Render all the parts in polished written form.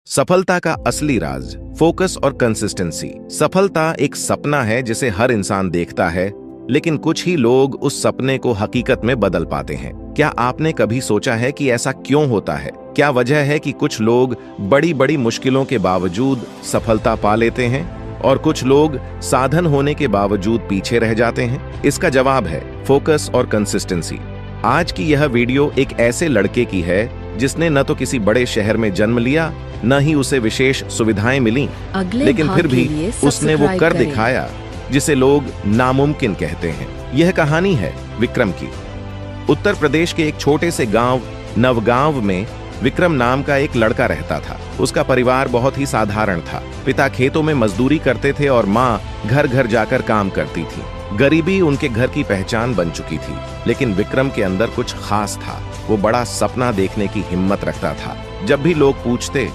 सफलता का असली राज, फोकस और कंसिस्टेंसी। सफलता एक सपना है जिसे हर इंसान देखता है, लेकिन कुछ ही लोग उस सपने को हकीकत में बदल पाते हैं। क्या आपने कभी सोचा है कि ऐसा क्यों होता है? क्या वजह है कि कुछ लोग बड़ी बड़ी मुश्किलों के बावजूद सफलता पा लेते हैं और कुछ लोग साधन होने के बावजूद पीछे रह जाते हैं? इसका जवाब है फोकस और कंसिस्टेंसी। आज की यह वीडियो एक ऐसे लड़के की है जिसने न तो किसी बड़े शहर में जन्म लिया, न ही उसे विशेष सुविधाएं मिली, लेकिन फिर भी उसने वो कर दिखाया जिसे लोग नामुमकिन कहते हैं। यह कहानी है विक्रम की। उत्तर प्रदेश के एक छोटे से गांव नवगांव में विक्रम नाम का एक लड़का रहता था। उसका परिवार बहुत ही साधारण था। पिता खेतों में मजदूरी करते थे और माँ घर घर जाकर काम करती थी। गरीबी उनके घर की पहचान बन चुकी थी, लेकिन विक्रम के अंदर कुछ खास था। वो बड़ा सपना देखने की हिम्मत रखता था। जब भी लोग पूछते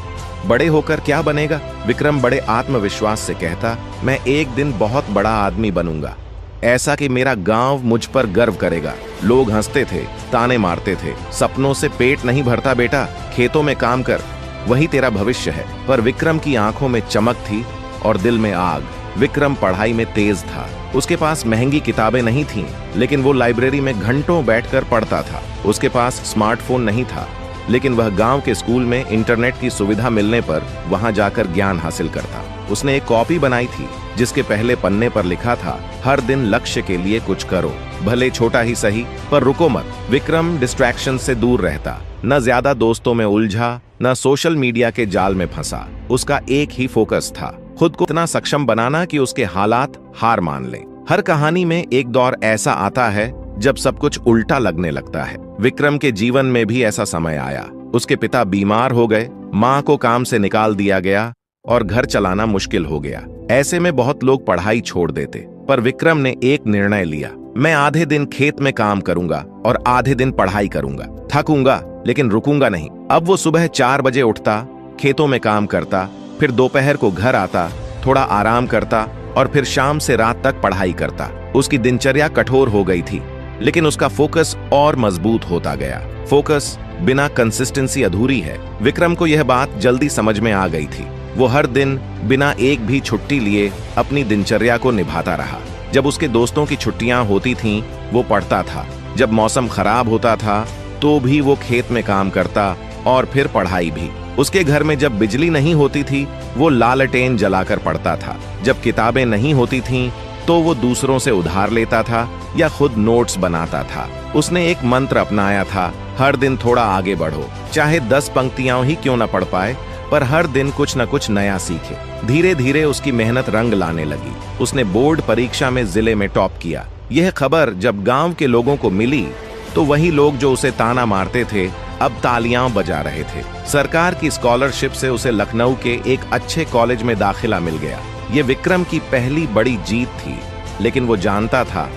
बड़े होकर क्या बनेगा, विक्रम बड़े आत्मविश्वास से कहता, मैं एक दिन बहुत बड़ा आदमी बनूंगा, ऐसा कि मेरा गांव मुझ पर गर्व करेगा। लोग हंसते थे, ताने मारते थे। सपनों से पेट नहीं भरता बेटा, खेतों में काम कर, वही तेरा भविष्य है। पर विक्रम की आंखों में चमक थी और दिल में आग। विक्रम पढ़ाई में तेज था। उसके पास महंगी किताबें नहीं थीं, लेकिन वो लाइब्रेरी में घंटों बैठकर पढ़ता था। उसके पास स्मार्टफोन नहीं था, लेकिन वह गांव के स्कूल में इंटरनेट की सुविधा मिलने पर वहां जाकर ज्ञान हासिल करता। उसने एक कॉपी बनाई थी जिसके पहले पन्ने पर लिखा था, हर दिन लक्ष्य के लिए कुछ करो, भले छोटा ही सही, पर रुको मत। विक्रम डिस्ट्रैक्शन से दूर रहता, न ज्यादा दोस्तों में उलझा, न सोशल मीडिया के जाल में फंसा। उसका एक ही फोकस था, खुद को इतना सक्षम बनाना कि उसके हालात हार मान लें। हर कहानी में एक दौर ऐसा आता है जब सब कुछ उल्टा लगने लगता है। विक्रम के जीवन में भी ऐसा समय आया। उसके पिता बीमार हो गए, माँ को काम से निकाल दिया गया और घर चलाना मुश्किल हो गया। ऐसे में बहुत लोग पढ़ाई छोड़ देते, पर विक्रम ने एक निर्णय लिया, मैं आधे दिन खेत में काम करूंगा और आधे दिन पढ़ाई करूंगा। थकूंगा लेकिन रुकूंगा नहीं। अब वो सुबह 4 बजे उठता, खेतों में काम करता, फिर दोपहर को घर आता, थोड़ा आराम करता और फिर शाम से रात तक पढ़ाई करता। उसकी दिनचर्या कठोर हो गई थी, लेकिन उसका फोकस और मजबूत होता गया। फोकस बिना कंसिस्टेंसी अधूरी है। विक्रम को यह बात जल्दी समझ में आ गई थी। वो हर दिन बिना एक भी छुट्टी लिए अपनी दिनचर्या को निभाता रहा। जब उसके दोस्तों की छुट्टियां होती थीं, वो पढ़ता था। जब मौसम खराब होता था तो भी वो खेत में काम करता और फिर पढ़ाई भी। उसके घर में जब बिजली नहीं होती थी, वो लालटेन जलाकर पढ़ता था। जब किताबें नहीं होती थीं, तो वो दूसरों से उधार लेता था या खुद नोट्स बनाता था। उसने एक मंत्र अपनाया था, हर दिन थोड़ा आगे बढ़ो, चाहे 10 पंक्तियां ही क्यों न पढ़ पाए, पर हर दिन कुछ न कुछ नया सीखे। धीरे धीरे उसकी मेहनत रंग लाने लगी। उसने बोर्ड परीक्षा में जिले में टॉप किया। यह खबर जब गांव के लोगों को मिली, तो वही लोग जो उसे ताना मारते थे अब तालियां बजा रहे थे। सरकार की स्कॉलरशिप से उसे लखनऊ के एक अच्छे कॉलेज में दाखिला मिल गया। ये विक्रम की पहली बड़ी जीत थी, लेकिन वो जानता था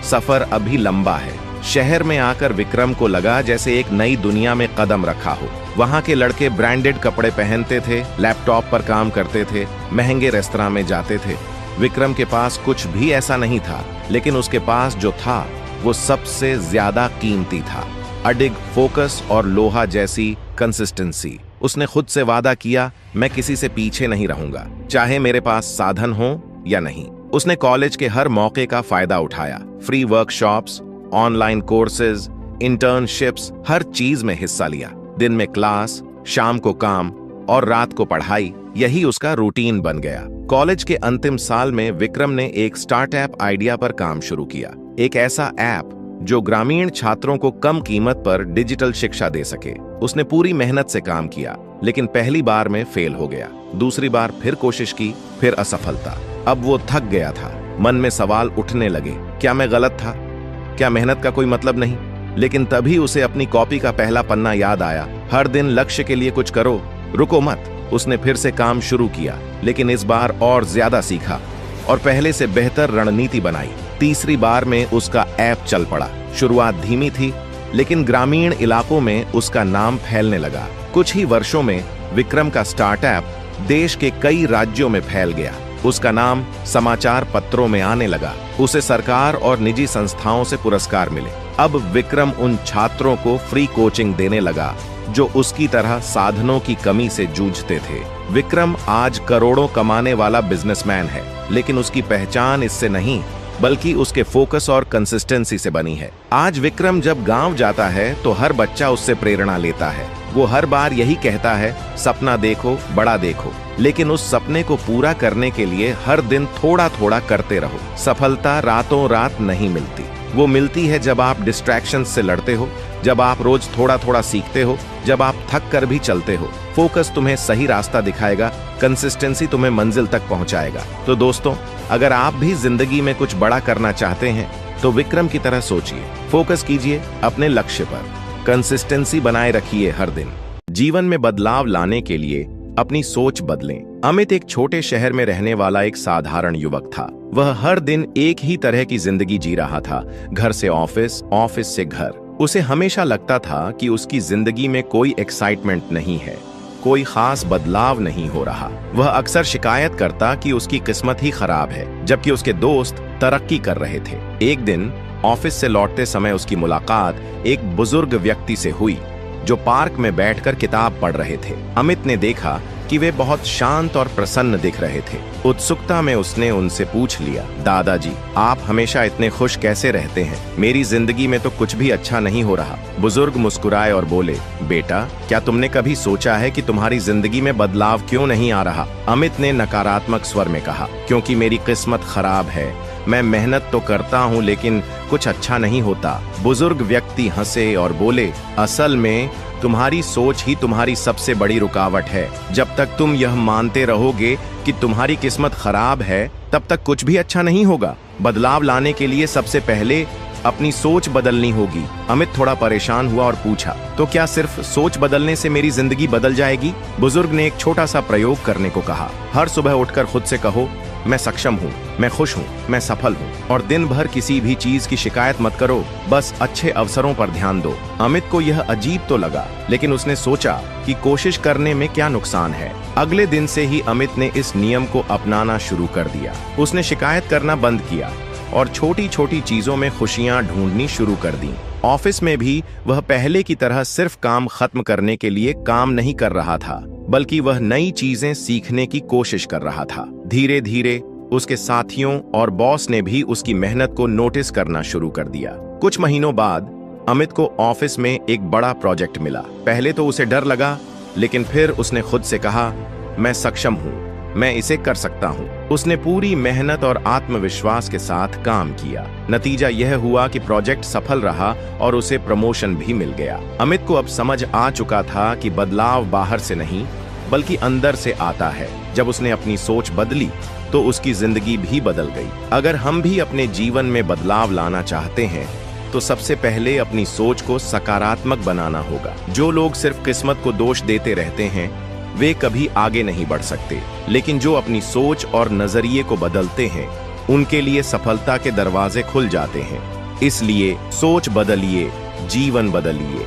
सफर अभी लंबा है। शहर में आकर विक्रम को लगा जैसे एक नई दुनिया में कदम रखा हो। वहां के लड़के ब्रांडेड कपड़े पहनते थे, लैपटॉप पर काम करते थे, महंगे रेस्तरां में जाते थे। विक्रम के पास कुछ भी ऐसा नहीं था, लेकिन उसके पास जो था वो सबसे ज्यादा कीमती था, अडिग फोकस और लोहा जैसी कंसिस्टेंसी। उसने खुद से वादा किया, मैं किसी से पीछे नहीं रहूंगा, चाहे मेरे पास साधन हो या नहीं। उसने कॉलेज के हर मौके का फायदा उठाया। Free workshops, online courses, internships, हर चीज में हिस्सा लिया। दिन में क्लास, शाम को काम और रात को पढ़ाई, यही उसका रूटीन बन गया। कॉलेज के अंतिम साल में विक्रम ने एक स्टार्टअप आइडिया पर काम शुरू किया। एक ऐसा ऐप जो ग्रामीण छात्रों को कम कीमत पर डिजिटल शिक्षा दे सके। उसने पूरी मेहनत से काम किया, लेकिन पहली बार में फेल हो गया। दूसरी बार फिर कोशिश की, फिर असफलता। अब वो थक गया था। मन में सवाल उठने लगे, क्या मैं गलत था? क्या मेहनत का कोई मतलब नहीं? लेकिन तभी उसे अपनी कॉपी का पहला पन्ना याद आया, हर दिन लक्ष्य के लिए कुछ करो, रुको मत। उसने फिर से काम शुरू किया, लेकिन इस बार और ज्यादा सीखा और पहले से बेहतर रणनीति बनाई। तीसरी बार में उसका ऐप चल पड़ा। शुरुआत धीमी थी, लेकिन ग्रामीण इलाकों में उसका नाम फैलने लगा। कुछ ही वर्षों में विक्रम का स्टार्टअप देश के कई राज्यों में फैल गया। उसका नाम समाचार पत्रों में आने लगा। उसे सरकार और निजी संस्थाओं से पुरस्कार मिले। अब विक्रम उन छात्रों को फ्री कोचिंग देने लगा जो उसकी तरह साधनों की कमी से जूझते थे। विक्रम आज करोड़ों कमाने वाला बिजनेसमैन है, लेकिन उसकी पहचान इससे नहीं बल्कि उसके फोकस और कंसिस्टेंसी से बनी है। आज विक्रम जब गांव जाता है तो हर बच्चा उससे प्रेरणा लेता है। वो हर बार यही कहता है, सपना देखो, बड़ा देखो, लेकिन उस सपने को पूरा करने के लिए हर दिन थोड़ा थोड़ा करते रहो। सफलता रातों रात नहीं मिलती, वो मिलती है जब आप डिस्ट्रैक्शंस से लड़ते हो, जब आप रोज थोड़ा थोड़ा सीखते हो, जब आप थक कर भी चलते हो। फोकस तुम्हें सही रास्ता दिखाएगा, कंसिस्टेंसी तुम्हें मंजिल तक पहुंचाएगा। तो दोस्तों, अगर आप भी जिंदगी में कुछ बड़ा करना चाहते हैं तो विक्रम की तरह सोचिए, फोकस कीजिए अपने लक्ष्य पर, कंसिस्टेंसी बनाए रखिए हर दिन। जीवन में बदलाव लाने के लिए अपनी सोच बदलें। अमित एक छोटे शहर में रहने वाला एक साधारण युवक था। वह हर दिन एक ही तरह की जिंदगी जी रहा था, घर से ऑफिस, ऑफिस से घर। उसे हमेशा लगता था कि उसकी जिंदगी में कोई एक्साइटमेंट नहीं है, कोई खास बदलाव नहीं हो रहा। वह अक्सर शिकायत करता कि उसकी किस्मत ही खराब है, जबकि उसके दोस्त तरक्की कर रहे थे। एक दिन ऑफिस से लौटते समय उसकी मुलाकात एक बुजुर्ग व्यक्ति से हुई जो पार्क में बैठकर किताब पढ़ रहे थे। अमित ने देखा कि वे बहुत शांत और प्रसन्न दिख रहे थे। उत्सुकता में उसने उनसे पूछ लिया, दादाजी, आप हमेशा इतने खुश कैसे रहते हैं? मेरी जिंदगी में तो कुछ भी अच्छा नहीं हो रहा। बुजुर्ग मुस्कुराए और बोले, बेटा, क्या तुमने कभी सोचा है कि तुम्हारी जिंदगी में बदलाव क्यों नहीं आ रहा? अमित ने नकारात्मक स्वर में कहा, क्योंकि मेरी किस्मत खराब है। मैं मेहनत तो करता हूँ लेकिन कुछ अच्छा नहीं होता। बुजुर्ग व्यक्ति हंसे और बोले, असल में तुम्हारी सोच ही तुम्हारी सबसे बड़ी रुकावट है। जब तक तुम यह मानते रहोगे कि तुम्हारी किस्मत खराब है, तब तक कुछ भी अच्छा नहीं होगा। बदलाव लाने के लिए सबसे पहले अपनी सोच बदलनी होगी। अमित थोड़ा परेशान हुआ और पूछा, तो क्या सिर्फ सोच बदलने से मेरी जिंदगी बदल जाएगी? बुजुर्ग ने एक छोटा सा प्रयोग करने को कहा। हर सुबह उठकर खुद से कहो, मैं सक्षम हूँ, मैं खुश हूँ, मैं सफल हूँ, और दिन भर किसी भी चीज की शिकायत मत करो, बस अच्छे अवसरों पर ध्यान दो। अमित को यह अजीब तो लगा, लेकिन उसने सोचा कि कोशिश करने में क्या नुकसान है। अगले दिन से ही अमित ने इस नियम को अपनाना शुरू कर दिया। उसने शिकायत करना बंद किया और छोटी छोटी चीजों में खुशियां ढूंढनी शुरू कर दी। ऑफिस में भी वह पहले की तरह सिर्फ काम खत्म करने के लिए काम नहीं कर रहा था, बल्कि वह नई चीजें सीखने की कोशिश कर रहा था। धीरे धीरे उसके साथियों और बॉस ने भी उसकी मेहनत को नोटिस करना शुरू कर दिया। कुछ महीनों बाद अमित को ऑफिस में एक बड़ा प्रोजेक्ट मिला। पहले तो उसे डर लगा, लेकिन फिर उसने खुद से कहा, मैं सक्षम हूँ, मैं इसे कर सकता हूँ। उसने पूरी मेहनत और आत्मविश्वास के साथ काम किया। नतीजा यह हुआ कि प्रोजेक्ट सफल रहा और उसे प्रमोशन भी मिल गया। अमित को अब समझ आ चुका था कि बदलाव बाहर से नहीं बल्कि अंदर से आता है। जब उसने अपनी सोच बदली तो उसकी जिंदगी भी बदल गई। अगर हम भी अपने जीवन में बदलाव लाना चाहते हैं तो सबसे पहले अपनी सोच को सकारात्मक बनाना होगा। जो लोग सिर्फ किस्मत को दोष देते रहते हैं वे कभी आगे नहीं बढ़ सकते, लेकिन जो अपनी सोच और नजरिए को बदलते हैं उनके लिए सफलता के दरवाजे खुल जाते हैं। इसलिए सोच बदलिए, जीवन बदलिए।